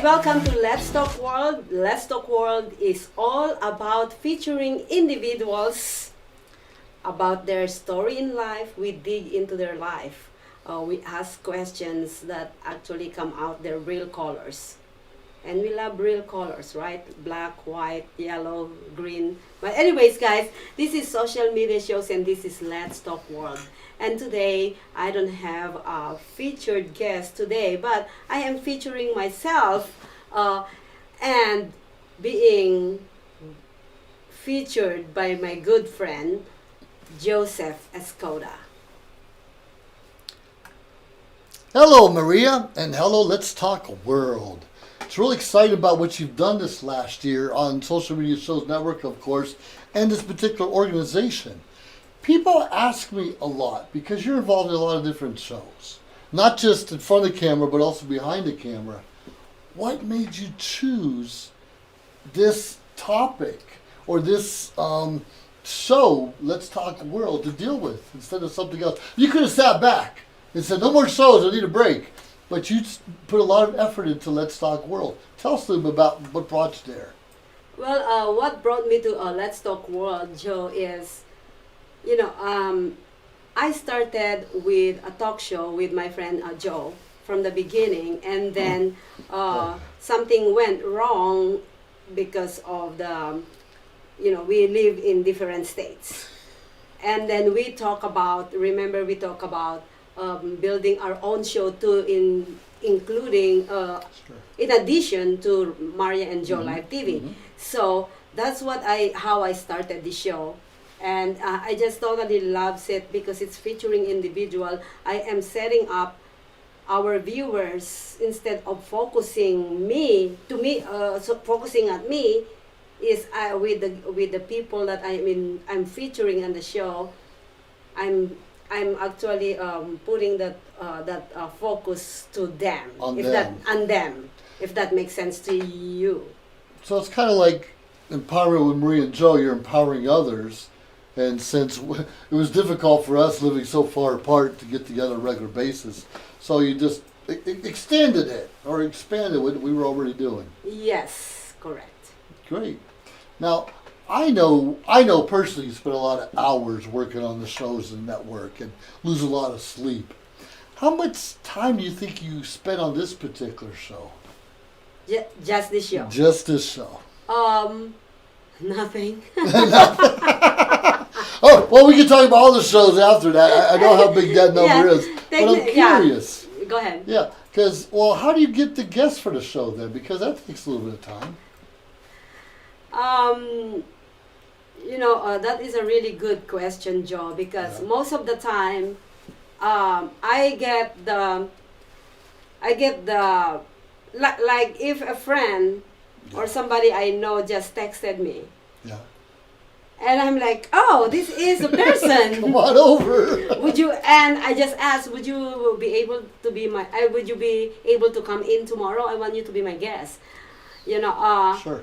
welcome to Let's Talk World. Let's Talk World is all about featuring individuals about their story in life. We dig into their life. We ask questions that actually come out their real colors. And we love real colors, right? Black, white, yellow, green. But anyways, guys, this is social media shows and this is Let's Talk World. And today, I don't have a featured guest today, but I am featuring myself and being featured by my good friend, Joseph Skoda. Hello, Maria, and hello, Let's Talk World. It's really excited about what you've done this last year on Social Media Shows Network, of course, and this particular organization. People ask me a lot, because you're involved in a lot of different shows, not just in front of the camera, but also behind the camera. What made you choose this topic or this show, Let's Talk World, to deal with instead of something else? You could have sat back and said, no more shows, I need a break. But you put a lot of effort into Let's Talk World. Tell us a little bit about what brought you there. Well, what brought me to Let's Talk World, Joe, is, I started with a talk show with my friend Joe from the beginning, and then something went wrong because of we live in different states. And then we talk about building our own show too, including in addition to Maria and Joe Live TV. Mm-hmm. So that's how I started the show, and I just totally loves it because it's featuring individual. I am setting up our viewers instead of focusing focusing at me is with the people that I'm featuring on the show. I'm actually putting that focus to them, if that makes sense to you. So it's kind of like empowering with Maria and Joe. You're empowering others, and since it was difficult for us living so far apart to get together on a regular basis, so you just extended it or expanded what we were already doing. Yes, correct. Great. Now, I know personally you spend a lot of hours working on the shows and network and lose a lot of sleep. How much time do you think you spent on this particular show? Just this show? Just this show. Nothing. Oh, well, we can talk about all the shows after that. I know how big that number is, but I'm curious. Yeah. Go ahead. Yeah, because, how do you get the guests for the show then? Because that takes a little bit of time. That is a really good question, Joe, because most of the time, I get the like if a friend or somebody I know just texted me. Yeah. And I'm like, oh, this is a person. Come on over. And I just asked, would you be able to come in tomorrow? I want you to be my guest. Sure.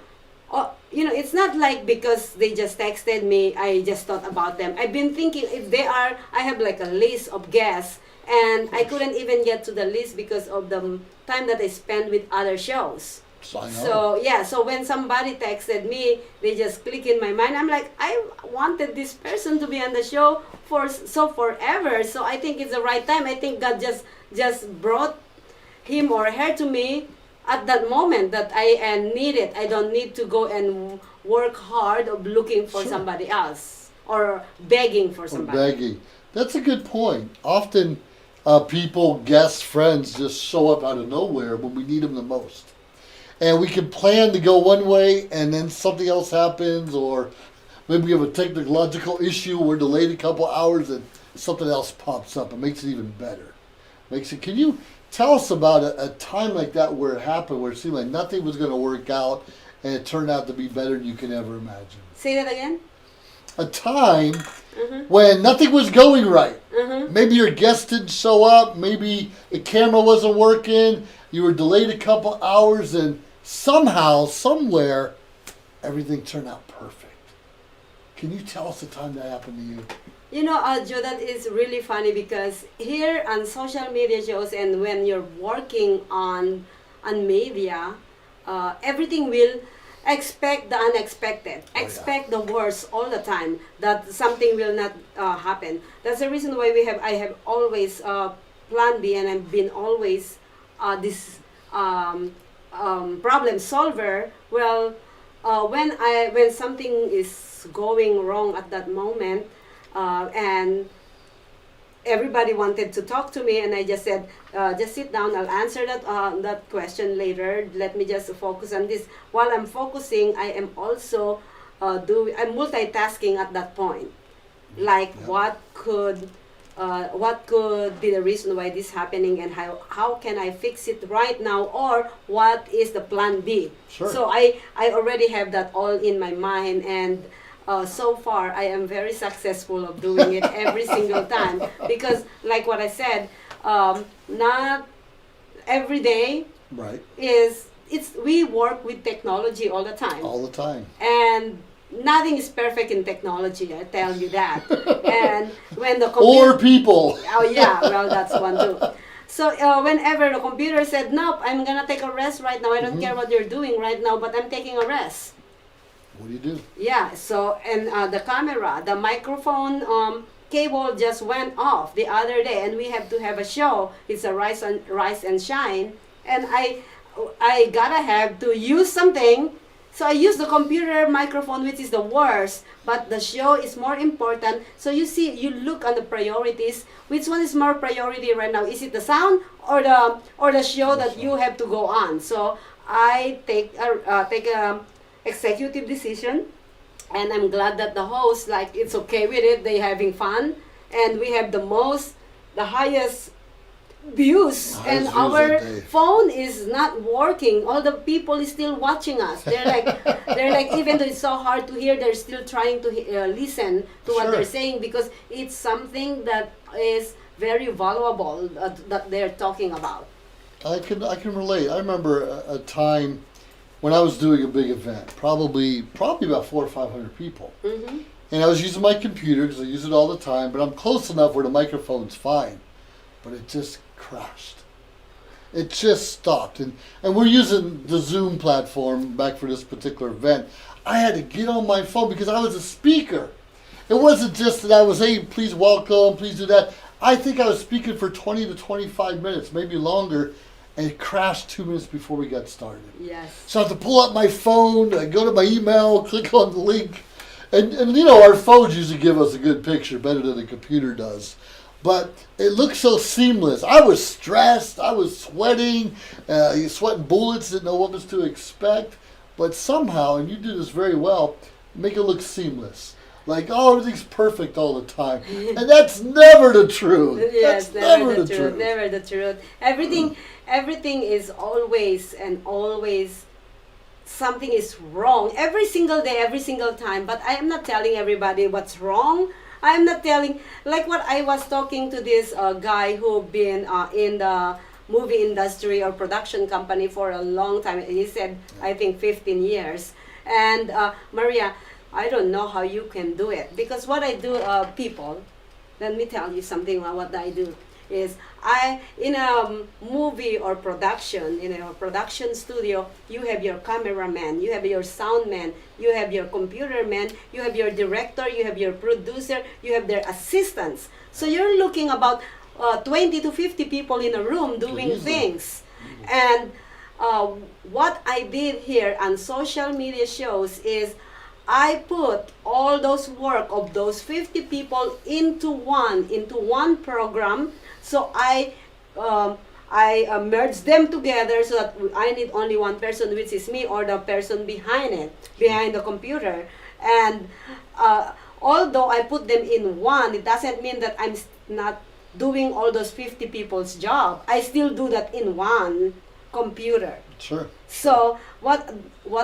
It's not like because they just texted me, I just thought about them. I've been thinking I have like a list of guests, and I couldn't even get to the list because of the time that I spend with other shows. So when somebody texted me, they just click in my mind. I'm like, I wanted this person to be on the show forever. So I think it's the right time. I think God just brought him or her to me at that moment that I need it. I don't need to go and work hard of looking for somebody else or begging for somebody. Begging. That's a good point. Often people, guests, friends just show up out of nowhere when we need them the most. And we can plan to go one way and then something else happens, or maybe we have a technological issue, we're delayed a couple hours and something else pops up. It makes it even better. Can you tell us about a time like that where it happened, where it seemed like nothing was going to work out and it turned out to be better than you can ever imagine? Say that again? A time when nothing was going right. Maybe your guest didn't show up, maybe the camera wasn't working, you were delayed a couple hours, and somehow, somewhere, everything turned out perfect. Can you tell us the time that happened to you? Joe, that is really funny because here on social media shows and when you're working on media, everything will expect the unexpected, yeah. expect the worst all the time, that something will not happen. That's the reason why I have always plan B, and I've been always this problem solver. Well, when something is going wrong at that moment, and everybody wanted to talk to me, and I just said, just sit down, I'll answer that question later. Let me just focus on this. While I'm focusing, I am also I'm multitasking at that point. Like, Yeah. what could be the reason why this is happening, and how can I fix it right now, or what is the plan B? Sure. So I already have that all in my mind, and so far I am very successful of doing it every single time, because like what I said, not every day Right. we work with technology all the time, All the time. and nothing is perfect in technology, I tell you that. And when the Or people. oh yeah, well, that's one too. So whenever the computer said, nope, I'm gonna take a rest right now, I don't care what you're doing right now, but I'm taking a rest. What do you do? Yeah, so, and the camera, the microphone cable just went off the other day, and we have to have a show. It's a rise and shine, and I gotta have to use something. So I use the computer microphone, which is the worst, but the show is more important. So you look on the priorities. Which one is more priority right now? Is it the sound or the show that you have to go on? So I take a executive decision, and I'm glad that the host, like, it's okay with it. They having fun, and we have the highest views, and Highest views our that day. phone is not working. All the people is still watching us. They're like, even though it's so hard to hear, they're still trying to listen to what Sure. they're saying, because it's something that is very valuable that they're talking about. I can relate. I remember a time when I was doing a big event, probably about 400 or 500 people, Mm-hmm. and I was using my computer because I use it all the time. But I'm close enough where the microphone's fine, but it just crashed. It just stopped, and we're using the Zoom platform back for this particular event. I had to get on my phone because I was a speaker. It wasn't just that I was, hey, please welcome, please do that. I think I was speaking for 20 to 25 minutes, maybe longer, and it crashed 2 minutes before we got started. Yes. So I have to pull up my phone, go to my email, click on the link. And you know, our phones usually give us a good picture, better than the computer does. But it looked so seamless. I was stressed, I was sweating, sweating bullets, didn't know what was to expect. But somehow, and you do this very well, make it look seamless. Like, oh, everything's perfect all the time. And that's never the truth. Yes, That's never the truth. Never the truth. Everything is always and always something is wrong every single day, every single time. But I am not telling everybody what's wrong. I am not telling, like what I was talking to this guy who been in the movie industry or production company for a long time. He said, I think 15 years. And Maria, I don't know how you can do it, because what I do, people, let me tell you something about what I do is in a movie or production, in a production studio, you have your cameraman, you have your sound man, you have your computer man, you have your director, you have your producer, you have their assistants. So you're looking about 20 to 50 people in a room doing Easily. things. And what I did here on social media shows is I put all those work of those 50 people into one program. So I merged them together so that I need only one person, which is me, or the person behind the computer. And although I put them in one, it doesn't mean that I'm not doing all those 50 people's job. I still do that in one computer. Sure. So what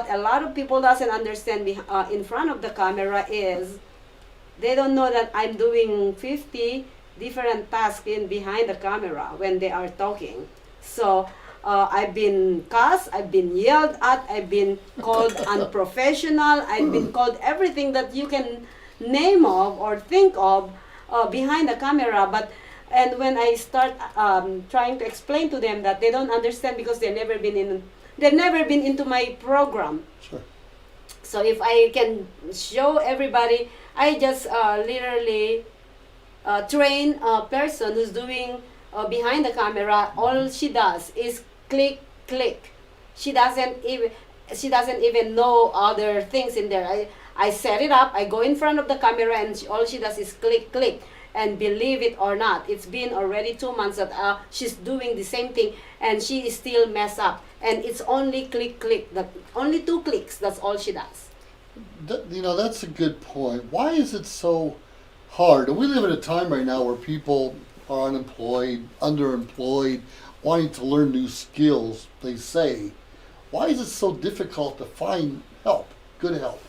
a lot of people doesn't understand in front of the camera is they don't know that I'm doing 50 different tasks in behind the camera when they are talking. So I've been cussed, I've been yelled at, I've been called unprofessional, I've been called everything that you can name of or think of behind the camera. And when I start trying to explain to them that they don't understand because they've they've never been into my program. Sure. So if I can show everybody, I just literally train a person who's doing behind the camera. All she does is click, click. She doesn't even know other things in there. I set it up. I go in front of the camera, and all she does is click, click. And believe it or not, it's been already 2 months that she's doing the same thing, and she is still mess up. And it's only click, click. Only 2 clicks. That's all she does. That's a good point. Why is it so hard? We live in a time right now where people are unemployed, underemployed, wanting to learn new skills, they say. Why is it so difficult to find help, good help?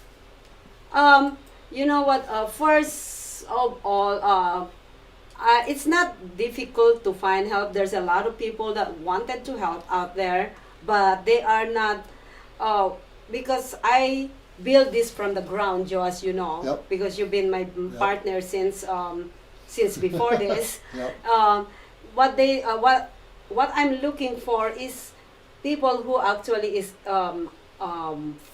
You know what? First of all, it's not difficult to find help. There's a lot of people that wanted to help out there, but they are not. Because I built this from the ground, Joe, as you know, Yep. because you've been my partner since before this. Yep. What I'm looking for is people who actually is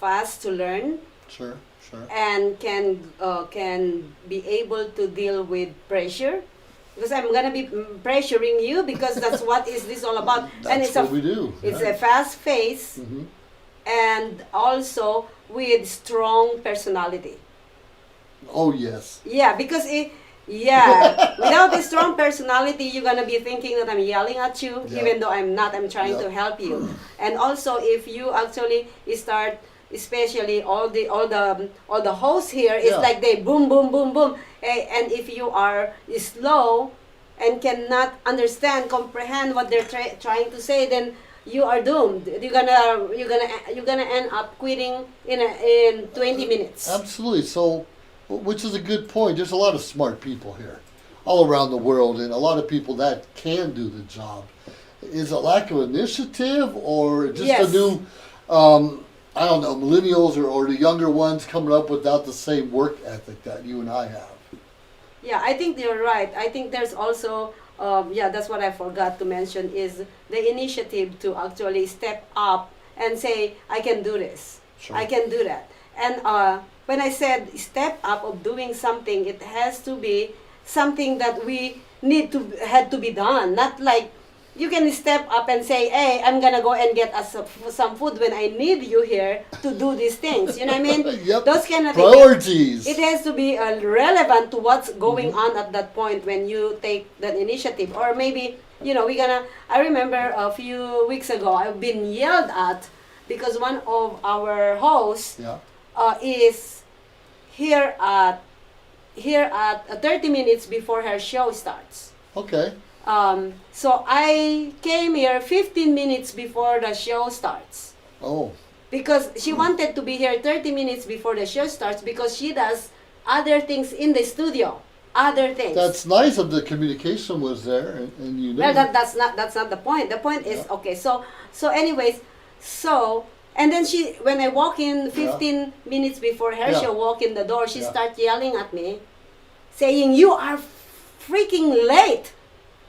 fast to learn Sure, sure. and can be able to deal with pressure, because I'm gonna be pressuring you, because that's what is this all about. And That's it's what we do. it's yeah. a fast pace, Mhm. and also with strong personality. Oh, yes. Yeah, because without a strong personality, you're gonna be thinking that I'm yelling at you, Yeah. even though I'm not. I'm trying Yeah. to help you. And also, if you actually start, especially all the hosts here, it's Yeah. like they boom, boom, boom, boom. And if you are slow and cannot comprehend what they're trying to say, then you are doomed. You're gonna end up quitting in 20 minutes. Absolutely. So, which is a good point. There's a lot of smart people here all around the world, and a lot of people that can do the job. Is it lack of initiative, or just Yes. a new, I don't know, millennials or the younger ones coming up without the same work ethic that you and I have? Yeah, I think you're right. I think there's also, that's what I forgot to mention, is the initiative to actually step up and say, I can do this. Sure. I can do that. And when I said step up of doing something, it has to be something that we had to be done. Not like you can step up and say, hey, I'm going to go and get us some food when I need you here to do these things. You know what I mean? Yep. Those kind of things. Priorities. It has to be relevant to what's going on at that point when you take that initiative. Or maybe, I remember a few weeks ago, I've been yelled at because one of our hosts Yeah. is here at 30 minutes before her show starts. Okay. So I came here 15 minutes before the show starts. Oh. Because she wanted to be here 30 minutes before the show starts, because she does other things in the studio. Other things. That's nice that the communication was there, and you know. Well, that's not the point. The point is, Yeah. okay, so anyways, and then when I walk in 15 minutes before her Yeah. show, walk in the door, she Yeah. starts yelling at me, saying, you are freaking late.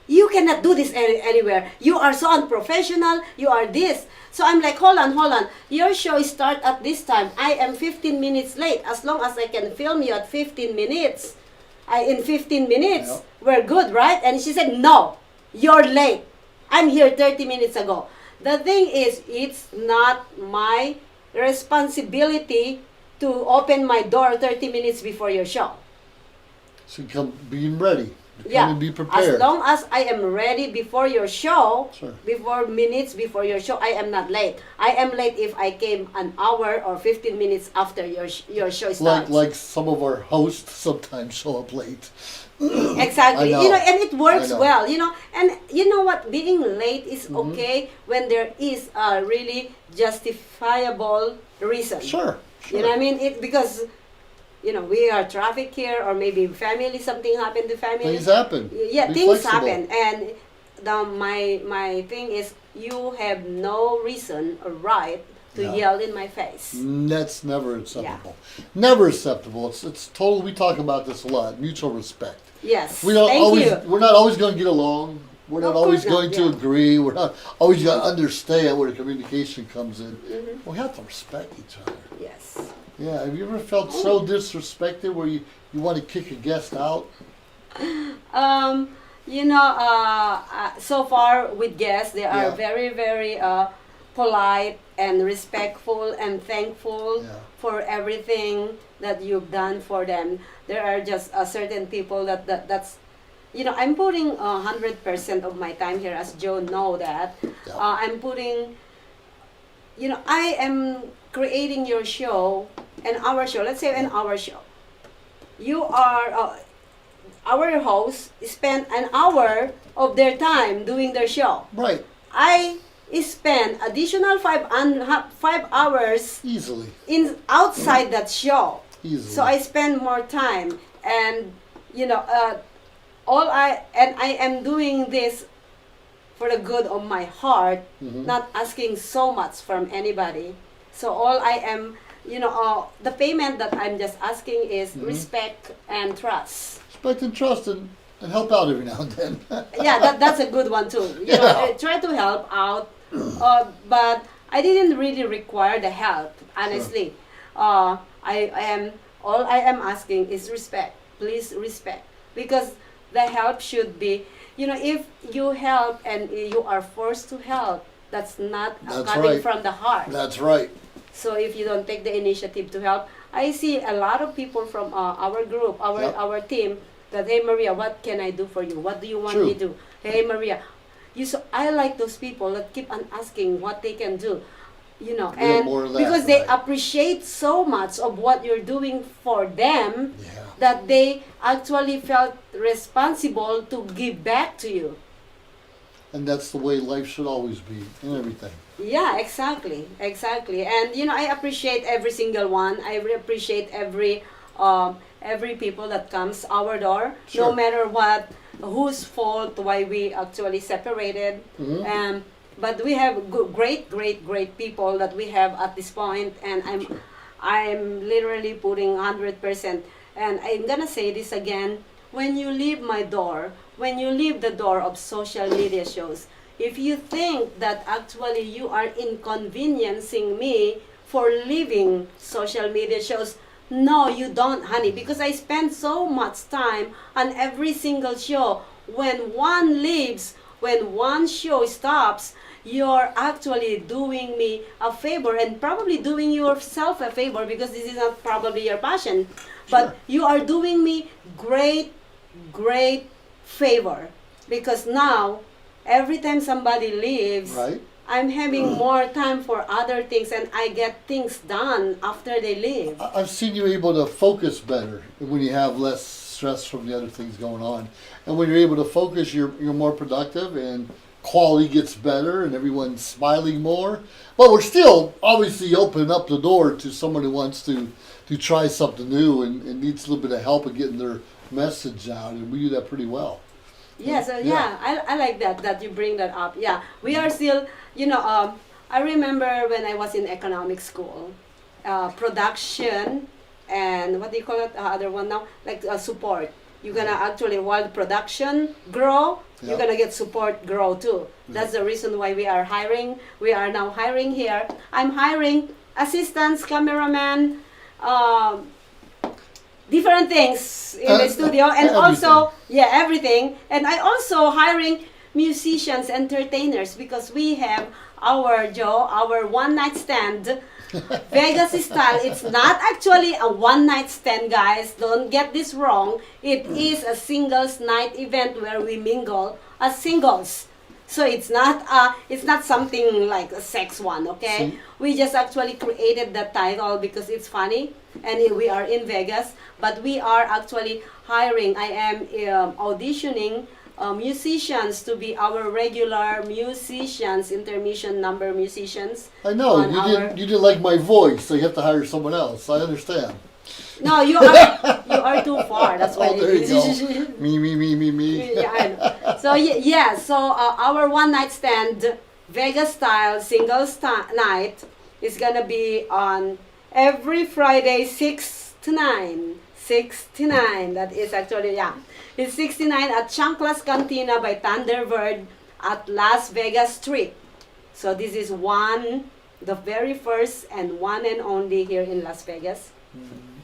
You cannot do this anywhere. You are so unprofessional. You are this. So I'm like, hold on. Your show starts at this time. I am 15 minutes late. As long as I can film you at 15 minutes, in 15 minutes, Yeah. we're good, right? And she said, no, you're late. I'm here 30 minutes ago. The thing is, it's not my responsibility to open my door 30 minutes before your show. So come being ready. Come Yeah, and be prepared. as long as I am ready before your show, Sure. minutes before your show, I am not late. I am late if I came an hour or 15 minutes after your show starts. Like some of our hosts sometimes show up late. Exactly. I know. And it works I know. well, And you know what? Being late is Mm-hmm. okay when there is a really justifiable reason. Sure. You know what I mean? Because we are traffic here, or maybe family, something happened to family. Things happen. Yeah, Be things flexible. happen, and my thing is, you have no reason or right to Yeah. yell in my face. That's never acceptable. Never acceptable. It's total. We talk about this a lot. Mutual respect. Yes, We don't thank always. you. We're not always going to get along. We're not Of always course not, going to yeah. agree. We're not always going to understand where the communication comes in. Mm-hmm. We have to respect each other. Yes. Yeah, have you ever felt so disrespected where you want to kick a guest out? So far with guests, they are Yeah. very, very polite and respectful and thankful Yeah. for everything that you've done for them. There are just certain people that's I'm putting 100% of my time here, as Joe know that. Yeah. I'm putting, I am creating your show and our show. Let's say in our show, you are our hosts spend an hour of their time doing their show. Right. I spend additional 5 hours Easily. in outside that show. Easily. So I spend more time, and I am doing this for the good of my heart, Mhm. not asking so much from anybody. So all I am, the payment that I'm just asking is respect and trust. Respect and trust and help out every now and then. Yeah, that's a good one too. I try to help out, but I didn't really require the help. Honestly, I am all I am asking is respect. Please respect, because the help should be, if you help and you are forced to help, that's not That's coming right. from the heart. That's right. So if you don't take the initiative to help, I see a lot of people from our group, Yep. our team, that, hey Maria, what can I do for you? What do you want True. me to do? Hey Maria, I like those people that keep on asking what they can do, and more of that, because they right. appreciate so much of what you're doing for them, Yeah. that they actually felt responsible to give back to you. And that's the way life should always be in everything. Yeah, exactly. And I appreciate every single one. I appreciate every people that comes our door, Sure. no matter what, whose fault, why we actually separated. Mhm. But we have great people that we have at this point, and I'm literally putting 100%. And I'm gonna say this again: when you leave my door, when you leave the door of social media shows, if you think that actually you are inconveniencing me for leaving social media shows, no, you don't, honey, because I spend so much time on every single show. When one leaves, when one show stops, you're actually doing me a favor, and probably doing yourself a favor, because this is not probably your passion. But Sure. you are doing me great favor, because now every time somebody leaves, Right. I'm having more time for other things, and I get things done after they leave. I've seen you able to focus better when you have less stress from the other things going on. And when you're able to focus, you're more productive and quality gets better and everyone's smiling more. But we're still obviously opening up the door to someone who wants to try something new and needs a little bit of help in getting their message out. And we do that pretty well. Yeah, so Yeah. I like that you bring that up. Yeah, we are still, I remember when I was in economic school, production and what do you call it, other one now, like support. You're gonna actually, while the production grow, you're Yeah. gonna get support grow too. That's the reason why we are hiring. We are now hiring here. I'm hiring assistants, cameraman, different things in the studio, and also everything. And I also hiring musicians, entertainers, because we have our one night stand Vegas style. It's not actually a one night stand, guys, don't get this wrong. It is a singles night event where we mingle as singles. So it's not something like a sex one, okay? We just actually created the title because it's funny, and we are in Vegas, but we are actually hiring. I am auditioning musicians to be our regular musicians, intermission number musicians. I know on you didn't like my voice, so you have to hire someone else. I understand. No, you are too far. That's why. Oh, there you go. Me. Yeah, I know. So so our one night stand Vegas style singles night is gonna be on every Friday 6 to 9. 69. That is actually, yeah. It's 69 at Chanclas Cantina by Thunderbird at Las Vegas Strip. So this is the very first and one and only here in Las Vegas.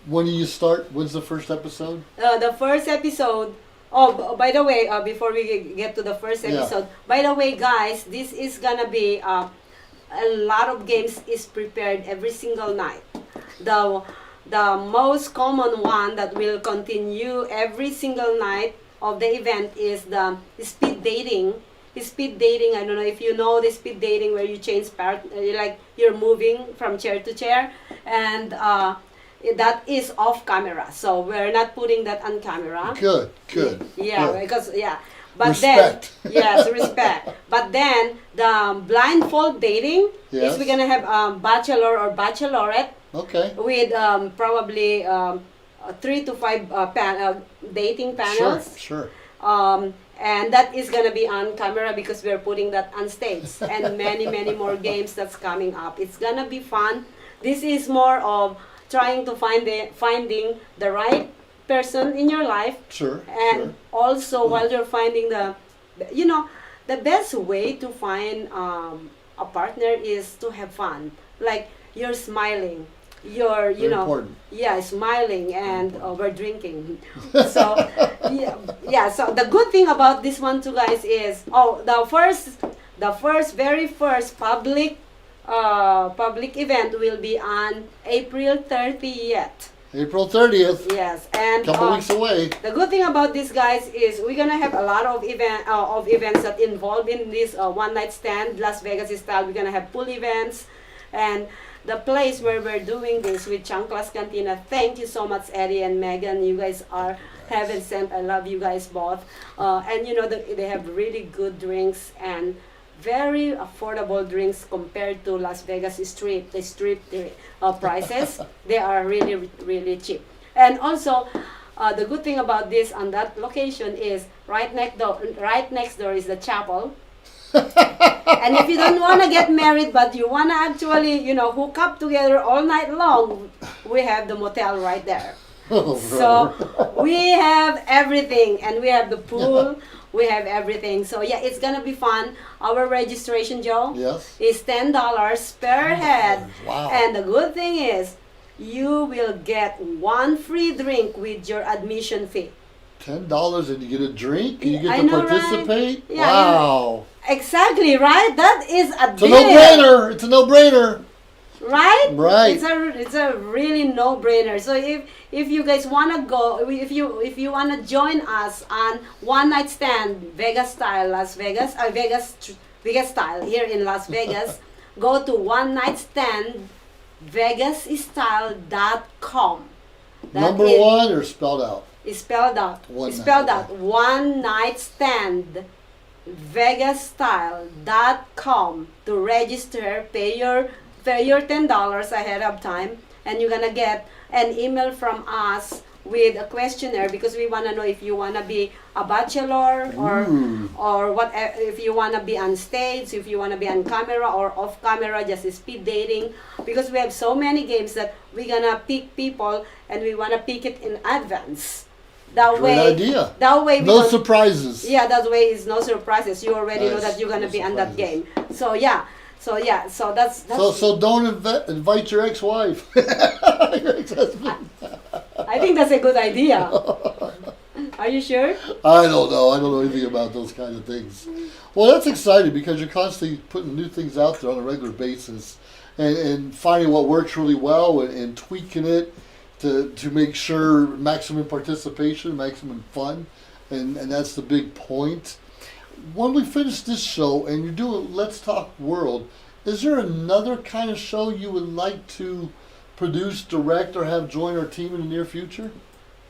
When do you start? When's the first episode? The first episode. Oh, by the way, before we get to the first Yeah. episode, by the way, guys, this is gonna be a lot of games is prepared every single night. The most common one that will continue every single night of the event is the speed dating. Speed dating, I don't know if you know the speed dating where you change like you're moving from chair to chair, and that is off camera. So we're not putting that on camera. Good. Yeah, Good. because but Respect. then yes, respect. But then the blindfold dating Yes. is we're gonna have bachelor or bachelorette Okay. with probably 3 to 5 dating panels. Sure. And that is gonna be on camera because we're putting that on stage, and many more games that's coming up. It's gonna be fun. This is more of trying to finding the right person in your life, Sure. and also while you're finding the best way to find a partner is to have fun. Like you're smiling, you're Very important. yeah, smiling, and we're drinking. So yeah. So the good thing about this one too, guys, is very first public event will be on April 30th. April 30th. Yes, and Couple weeks away. the good thing about this, guys, is we're gonna have a lot of events that involve in this one night stand Las Vegas style. We're gonna have pool events, and the place where we're doing this with Chanclas Cantina. Thank you so much, Eddie and Megan. You guys are heaven sent. I love you guys both. And they have really good drinks and very affordable drinks compared to Las Vegas Strip. The Strip prices, they are really cheap. And also, the good thing about this on that location is right next door is the chapel. And if you don't want to get married but you want to actually hook up together all night long, we have the motel right there. Oh, So we have everything, and we have the pool. We have everything. So yeah, it's gonna be fun. Our registration, Joe, Yes. is $10 per head. Wow. And the good thing is, you will get one free drink with your admission fee. $10 and you get a drink and you get I to know, right? participate. Yeah, Wow. Exactly, right? That is a It's a deal. no-brainer. It's a no-brainer. Right? Right. It's a really no-brainer. So if you guys wanna go, if you wanna join us on one night stand Vegas style Las Vegas, Vegas style here in Las Vegas, go to one night stand vegasstyle.com. Number one or spelled out? Is spelled out. One It's spelled night, out. One night stand vegasstyle.com to register. Pay your $10 ahead of time, and you're gonna get an email from us with a questionnaire because we want to know if you want to be a bachelor or what, if you want to be on stage, if you want to be on camera or off camera, just speed dating, because we have so many games that we're gonna pick people and we want to pick it in advance. That Great way, idea. That way, No because- surprises. yeah, that way is no surprises. You already know Nice. that you're gonna No be on that surprises. game. So that's So don't invite your ex-wife. Your ex-husband. I think that's a good idea. Are you sure? I don't know. I don't know anything about those kind of things. Well, that's exciting because you're constantly putting new things out there on a regular basis and finding what works really well and tweaking it to make sure maximum participation, maximum fun, and that's the big point. When we finish this show and you're doing Let's Talk World, is there another kind of show you would like to produce, direct, or have join our team in the near future?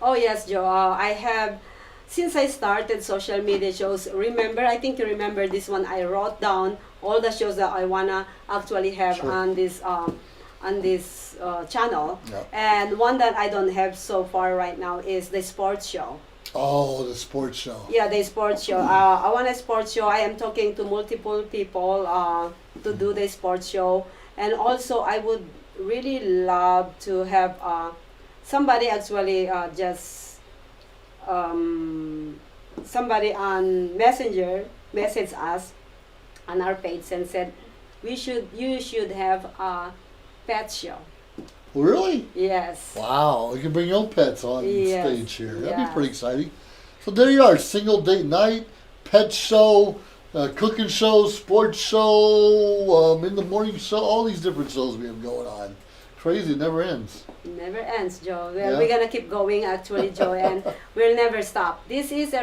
Oh yes, Joe. I have, since I started social media shows. I think you remember this one. I wrote down all the shows that I wanna actually have Sure. on this channel. Yep. And one that I don't have so far right now is the sports show. Oh, the sports show. Yeah, the sports show. I want a sports show. I am talking to multiple people to do the sports show, and also I would really love to have somebody actually just somebody on Messenger messaged us on our page and said you should have a pet show. Really? Yes. Wow, you can bring your own pets on Yes. stage here. That'd Yeah. be pretty exciting. So there you are, single date night, pet show, cooking show, sports show, in the morning show, all these different shows we have going on. Crazy, it never ends. Never ends, Joe. Well, Yeah. we're gonna keep going, actually, Joe, and we'll never stop. This is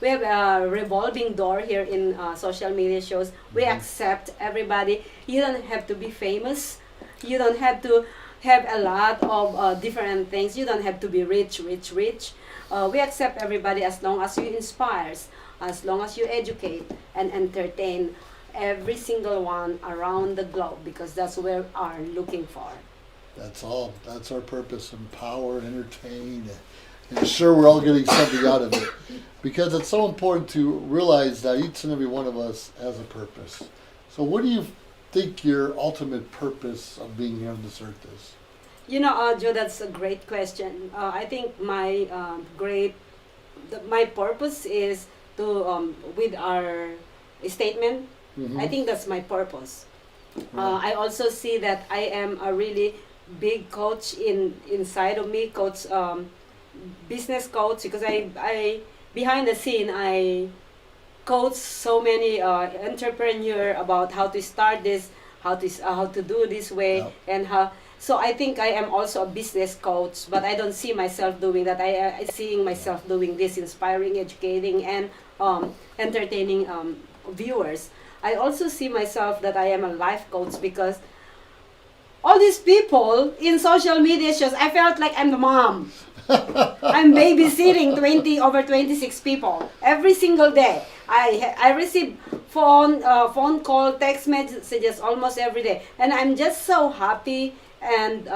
we have a revolving door here in social media shows. We accept everybody. You don't have to be famous. You don't have to have a lot of different things. You don't have to be rich. We accept everybody as long as you inspire, as long as you educate and entertain every single one around the globe, because that's what we are looking for. That's all. That's our purpose. Empower, entertain, and ensure we're all getting something out of it. Because it's so important to realize that each and every one of us has a purpose. So what do you think your ultimate purpose of being here on this earth is? You know, Joe, that's a great question. I think my my purpose is to with our statement. Mhm. I think that's my purpose. Right. I also see that I am a really big coach inside of me, coach, business coach, because I behind the scene I coach so many entrepreneur about how to start this, how to do this way, Yep. and how. So I think I am also a business coach, but I don't see myself doing that. I seeing myself doing this, inspiring, educating, and entertaining viewers. I also see myself that I am a life coach, because all these people in social media shows, I felt like I'm the mom. I'm babysitting 26 people every single day. I receive phone call, text messages almost every day, and I'm just so happy and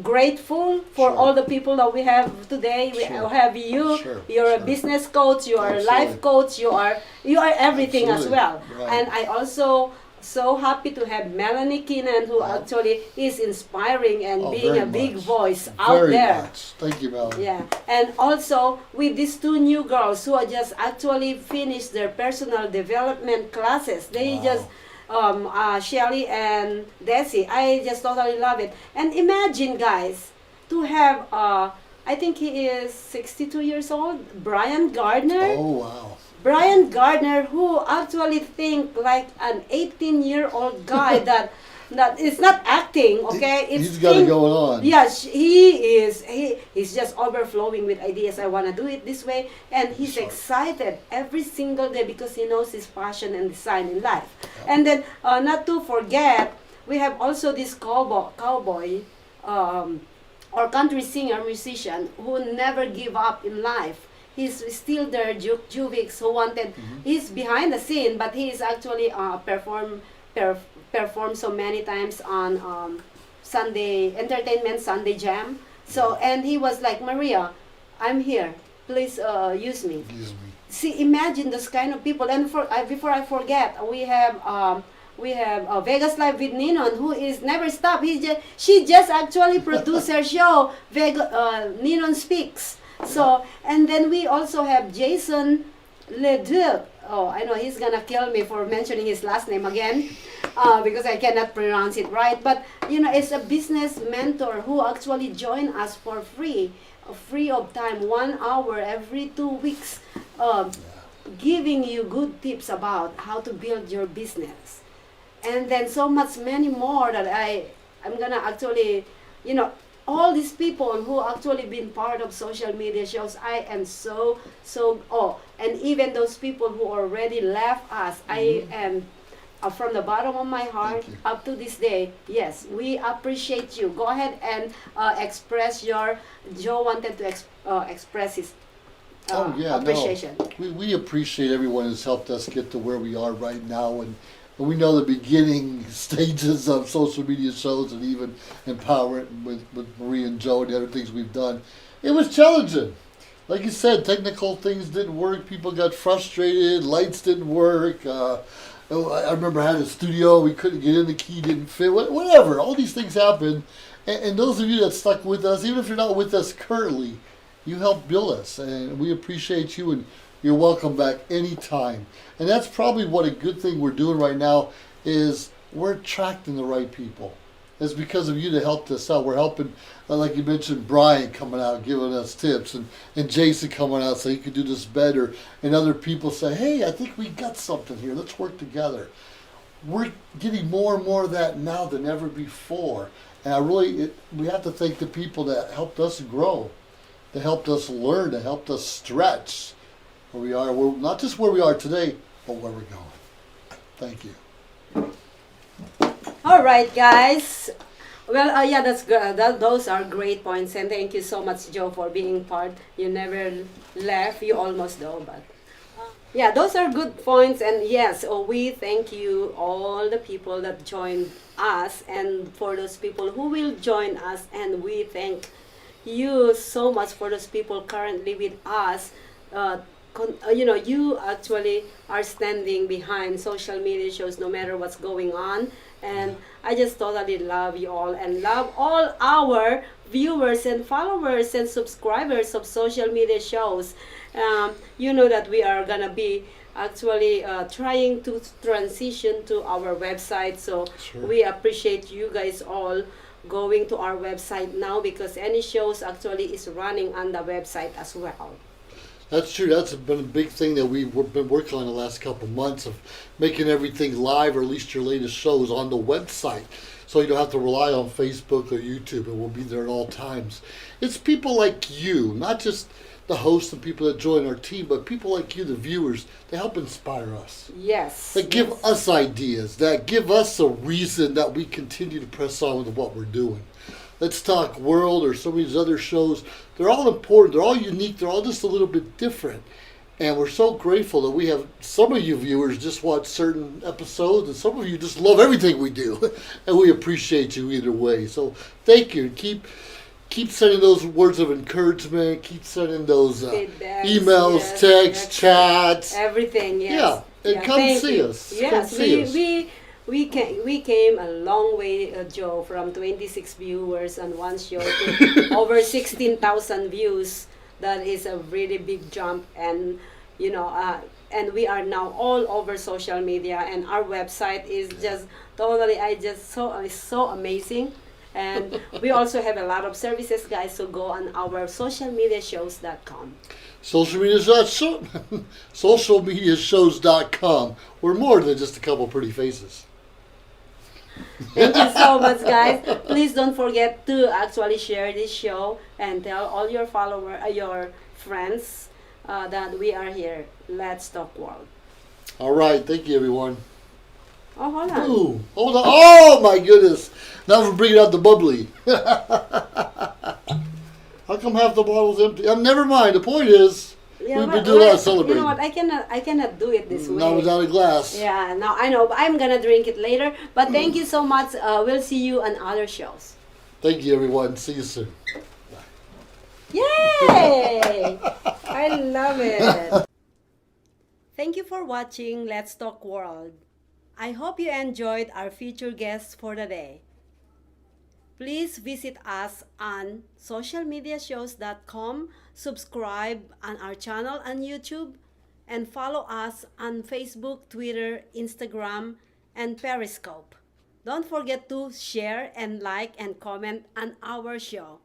grateful for Sure. all the people that we have today. We Sure. have you. Sure, You're a sure. business coach. You are a Absolutely. life coach. You are everything as Absolutely. well. Right. And I also so happy to have Melanie Keenan, who Wow. actually is inspiring and Oh, being very a big much. voice out Very there. much. Thank you, Melanie. Yeah, and also with these two new girls who are just actually finished their personal development classes. They Wow. just Shelly and Desi. I just totally love it. And imagine, guys, to have I think he is 62 years old, Brian Gardner. Oh, wow. Brian Gardner, who actually think like an 18-year-old guy that is not acting, okay? He's got it going on. Yes, he's just overflowing with ideas. I want to do it this way, and he's Sure. excited every single day because he knows his passion and design in life. And then not to forget, we have also this cowboy or country singer musician who never give up in life. He's still there, Juvix, who wanted. He's behind the scene, but he is actually performed so many times on Sunday entertainment, Sunday Jam. So, and he was like, Maria, I'm here. Please use me. Excuse me. See, imagine those kind of people. And before I forget, we have Vegas Live with Ninon, who is never stop. She just actually produced her show, Ninon Speaks. So, and then we also have Jason Leduc. Oh, I know he's gonna kill me for mentioning his last name again, because I cannot pronounce it right. But you know, it's a business mentor who actually joined us for free of time, 1 hour every 2 weeks, giving you good tips about how to build your business, and then so much many more that I'm gonna actually, you know. All these people who actually been part of social media shows, I am so and even those people who already left us, I am from the bottom of my heart Thank you. up to this day. Yes, we appreciate you. Go ahead and express your. Joe wanted to express his appreciation. No. We appreciate everyone who's helped us get to where we are right now, and we know the beginning stages of social media shows and even empowerment with Marie and Joe and the other things we've done. It was challenging. Like you said, technical things didn't work. People got frustrated. Lights didn't work. I remember I had a studio. We couldn't get in. The key didn't fit. Whatever. All these things happened. And those of you that stuck with us, even if you're not with us currently, you helped build us, and we appreciate you, and you're welcome back anytime. And that's probably what a good thing we're doing right now is we're attracting the right people. It's because of you that helped us out. We're helping, like you mentioned, Brian coming out giving us tips, and Jason coming out saying you could do this better, and other people say, hey, I think we got something here. Let's work together. We're getting more and more of that now than ever before. And we have to thank the people that helped us grow, that helped us learn, that helped us stretch where we are. We're not just where we are today, but where we're going. Thank you. All right, guys. Well, yeah, that's good. Those are great points, and thank you so much, Joe, for being part. You never left. You almost though, but yeah, those are good points. And yes, we thank you, all the people that joined us, and for those people who will join us, and we thank you so much for those people currently with us. You actually are standing behind social media shows no matter what's going on, and I just totally love you all and love all our viewers and followers and subscribers of social media shows. You know that we are gonna be actually trying to transition to our website, so Sure. we appreciate you guys all going to our website now, because any shows actually is running on the website as well. That's true. That's been a big thing that we've been working on the last couple of months, of making everything live, or at least your latest shows on the website. So you don't have to rely on Facebook or YouTube, and we'll be there at all times. It's people like you, not just the hosts and people that join our team, but people like you, the viewers, that help inspire us. Yes. That give yes. us ideas, that give us a reason that we continue to press on with what we're doing. Let's Talk World or some of these other shows, they're all important, they're all unique, they're all just a little bit different. And we're so grateful that we have some of you viewers just watch certain episodes, and some of you just love everything we do. And we appreciate you either way. So thank you. Keep sending those words of encouragement, keep sending those Feedbacks, emails, yes, texts, yes, chats. Everything, yes. Yeah, and come thank see you. us. Yes, Come see us. we came a long way, Joe, from 26 viewers on one show to over 16,000 views. That is a really big jump, and and we are now all over social media, and our website is just totally, it's so amazing. And we also have a lot of services, guys, so go on our socialmediashows.com. Socialmediashows.com. We're more than just a couple pretty faces. Thank you so much, guys. Please don't forget to actually share this show and tell all your your friends that we are here. Let's Talk World. All right. Thank you, everyone. Oh, hold on. Ooh, hold on. Oh, my goodness. Now we're bringing out the bubbly. How come half the bottle's empty? Never mind. The point is, we've been doing a lot of celebrating. You know what? I cannot do it this way. Not without a glass. Yeah, now I know. But I'm gonna drink it later. But thank you so much. We'll see you on other shows. Thank you, everyone. See you soon. Yay! I love it. Thank you for watching Let's Talk World. I hope you enjoyed our featured guests for the day. Please visit us on socialmediashows.com, subscribe on our channel on YouTube, and follow us on Facebook, Twitter, Instagram, and Periscope. Don't forget to share and like and comment on our show.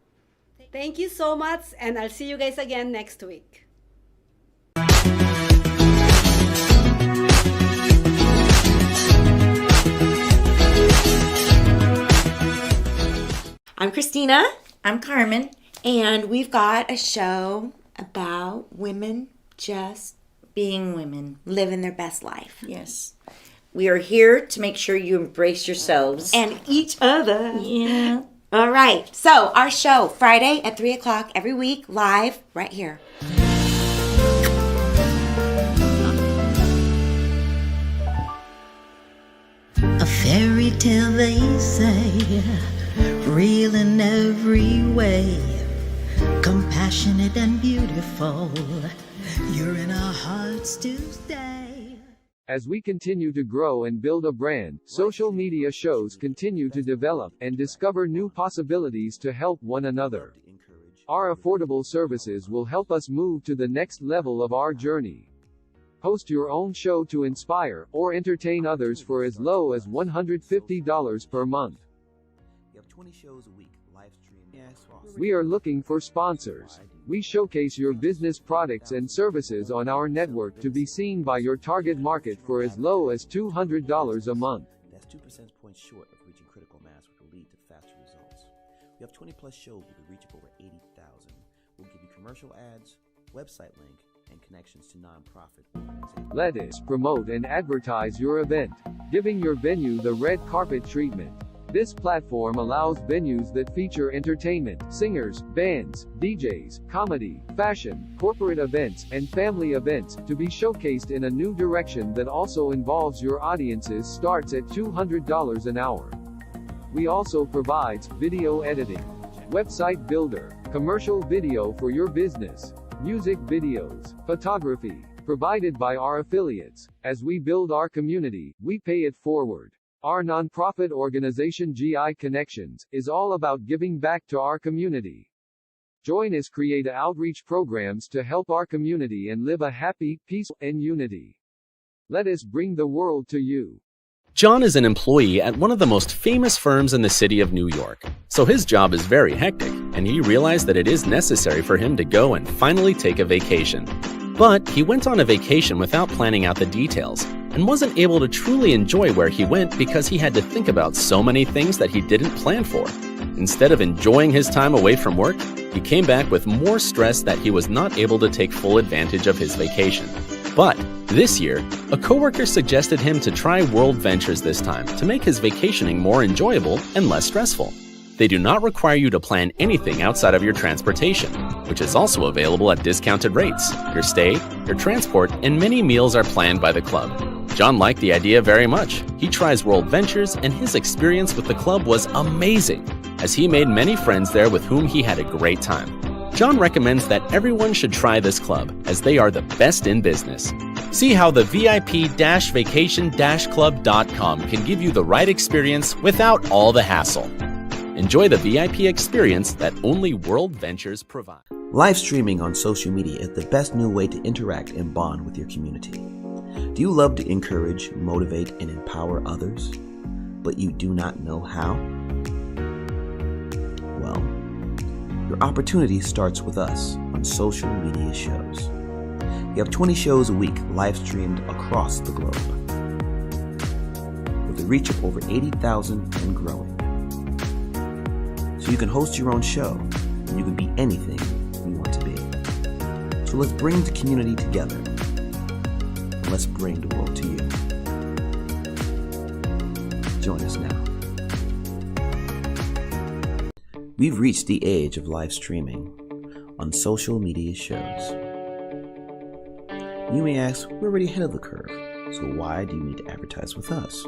Thank you so much, and I'll see you guys again next week. I'm Christina, I'm Carmen. and we've got a show about women just Being women. living their best life. Yes. We are here to make sure you embrace yourselves. And each other. yeah. All right. So, our show, Friday at 3 o'clock every week, live right here. A fairy tale, they say, real in every way, compassionate and beautiful. You're in our hearts to stay. As we continue to grow and build a brand, social media shows continue to develop and discover new possibilities to help one another. Our affordable services will help us move to the next level of our journey. Host your own show to inspire or entertain others for as low as $150 per month. You have 20 shows a week, live stream. We are looking for sponsors. We showcase your business products and services on our network to be seen by your target market for as low as $200 a month. That's 2 percentage points short of reaching critical mass, which will lead to faster results. We have 20 plus shows with a reach of over 80,000. We'll give you commercial ads, website link, and connections to nonprofit organizations. Let us promote and advertise your event, giving your venue the red carpet treatment. This platform allows venues that feature entertainment, singers, bands, DJs, comedy, fashion, corporate events, and family events to be showcased in a new direction that also involves your audiences starts at $200 an hour. We also provides video editing, website builder, commercial video for your business, music videos, photography, provided by our affiliates. As we build our community, we pay it forward. Our nonprofit organization GI Connections is all about giving back to our community. Join us create outreach programs to help our community and live a happy, peaceful, and unity. Let us bring the world to you. John is an employee at one of the most famous firms in the city of New York, so his job is very hectic, and he realized that it is necessary for him to go and finally take a vacation. But he went on a vacation without planning out the details, and wasn't able to truly enjoy where he went because he had to think about so many things that he didn't plan for. Instead of enjoying his time away from work, he came back with more stress that he was not able to take full advantage of his vacation. But this year, a coworker suggested him to try World Ventures this time to make his vacationing more enjoyable and less stressful. They do not require you to plan anything outside of your transportation, which is also available at discounted rates. Your stay, your transport, and many meals are planned by the club. John liked the idea very much. He tries World Ventures, and his experience with the club was amazing, as he made many friends there with whom he had a great time. John recommends that everyone should try this club, as they are the best in business. See how the VIP-vacation-club.com can give you the right experience without all the hassle. Enjoy the VIP experience that only World Ventures provide. Live streaming on social media is the best new way to interact and bond with your community. Do you love to encourage, motivate, and empower others, but you do not know how? Well, your opportunity starts with us on social media shows. We have 20 shows a week live streamed across the globe, with a reach of over 80,000 and growing. So you can host your own show, and you can be anything you want to be. So let's bring the community together, and let's bring the world to you. Join us now. We've reached the age of live streaming on social media shows. You may ask, we're already ahead of the curve, so why do you need to advertise with us?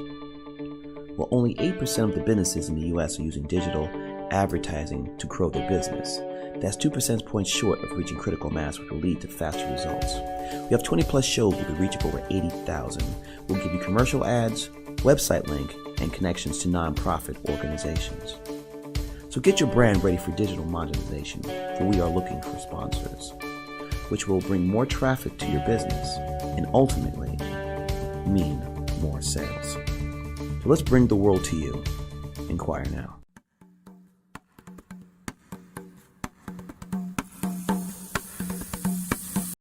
Well, only 8% of the businesses in the US are using digital advertising to grow their business. That's 2 percentage points short of reaching critical mass, which will lead to faster results. We have 20 plus shows with a reach of over 80,000. We'll give you commercial ads, website link, and connections to nonprofit organizations. So get your brand ready for digital monetization, for we are looking for sponsors, which will bring more traffic to your business and ultimately mean more sales. So let's bring the world to you. Inquire now.